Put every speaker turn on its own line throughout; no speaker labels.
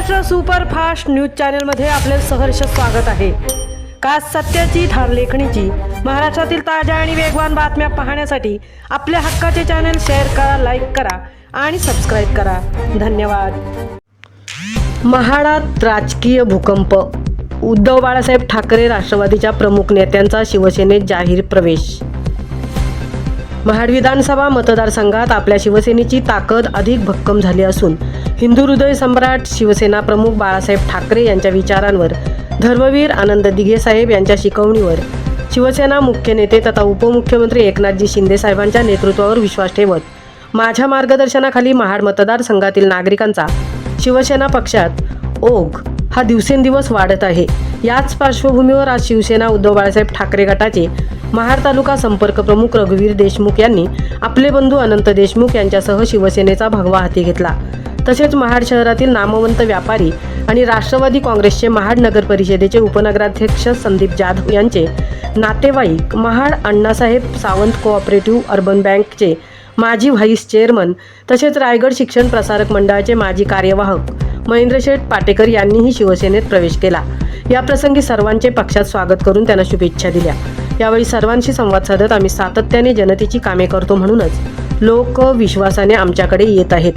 Maharashtra superfast news चॅनलमध्ये आपले सहर्ष स्वागत आहे। खास सत्याची ठार लेखणीची महाराष्ट्रातील ताज्या आणि वेगवान बातम्या पाहण्यासाठी आपल्या हक्काचे चॅनल शेअर करा, लाईक करा आणि सबस्क्राईब करा। धन्यवाद। महाडात राजकीय भूकंप। उद्धव बाळासाहेब ठाकरे राष्ट्रवादीच्या प्रमुख नेत्यांचा शिवसेनेत जाहीर प्रवेश। महाड विधानसभा मतदारसंघात आपल्या शिवसेनेची ताकद अधिक भक्कम झाली असून हिंदू हृदय सम्राट शिवसेना प्रमुख बाळासाहेब ठाकरे यांच्या विचारांवर, धर्मवीर आनंद दिघे साहेब यांच्या शिकवणीवर शिवसेना मुख्य नेते तथा उपमुख्यमंत्री एकनाथजी शिंदे साहेबांच्या नेतृत्वावर विश्वास ठेवत माझ्या मार्गदर्शनाखाली महाड मतदारसंघातील नागरिकांचा शिवसेना पक्षात ओघ हा दिवसेंदिवस वाढत आहे। याच पार्श्वभूमीवर आज शिवसेना उद्धव बाळासाहेब ठाकरे गटाचे महाड तालुका संपर्क प्रमुख रघुवीर देशमुख यांनी आपले बंधू अनंत देशमुख यांच्यासह शिवसेनेचा भगवा हाती घेतला। तसेच महाड शहरातील नामवंत व्यापारी आणि राष्ट्रवादी काँग्रेसचे महाड नगर परिषदेचे उपनगराध्यक्ष संदीप जाधव यांचे नातेवाईक, महाड अण्णासाहेब सावंत कोऑपरेटिव्ह अर्बन बँकचे माजी व्हाईस चेअरमन तसेच रायगड शिक्षण प्रसारक मंडळाचे माजी कार्यवाहक महेंद्र शेठ पाटेकर यांनीही शिवसेनेत प्रवेश केला। या प्रसंगी सर्वांचे पक्षात स्वागत करून त्यांना शुभेच्छा दिल्या। यावेळी सर्वांशी संवाद साधत आम्ही सातत्याने जनतेची कामे करतो, म्हणूनच लोक विश्वासाने आमच्याकडे येत आहेत।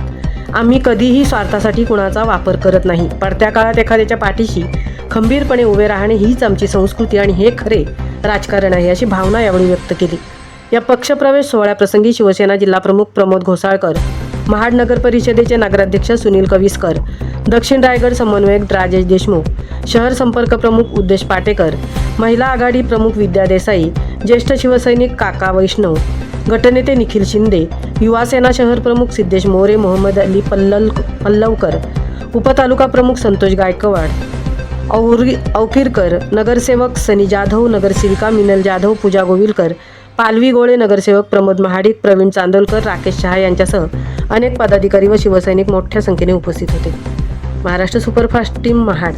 आम्ही कधीही स्वार्थासाठी कुणाचा वापर करत नाही। पडत्या काळात एखाद्याच्या पाठीशी खंबीरपणे उभे राहणे हीच आमची संस्कृती आणि हे खरे राजकारण आहे, अशी भावना यावेळी व्यक्त केली। या पक्षप्रवेश सोहळ्याप्रसंगी शिवसेना जिल्हाप्रमुख प्रमोद घोसाळकर, महाड नगर परिषदेचे नगराध्यक्ष सुनील कविस्कर, दक्षिण रायगड समन्वयक राजेश देशमुख, शहर संपर्क प्रमुख उद्देश पाटेकर, महिला आघाडी प्रमुख विद्या देसाई, ज्येष्ठ शिवसैनिक काका वैष्णव, गटनेते निखिल शिंदे, युवा सेना शहर प्रमुख सिद्धेश मोरे, मोहम्मद अली पल्लवकर, उपतालुका प्रमुख संतोष गायकवाड, औकिरकर, नगरसेवक सनी जाधव, नगरसेविका मिनल जाधव, पूजा गोविलकर, पालवी गोळे, नगरसेवक प्रमोद महाडिक, प्रवीण चांदोलकर, राकेश शहा यांच्यासह अनेक पदाधिकारी व शिवसैनिक मोठ्या संख्येने उपस्थित होते। Maharashtra superfast team Mahad.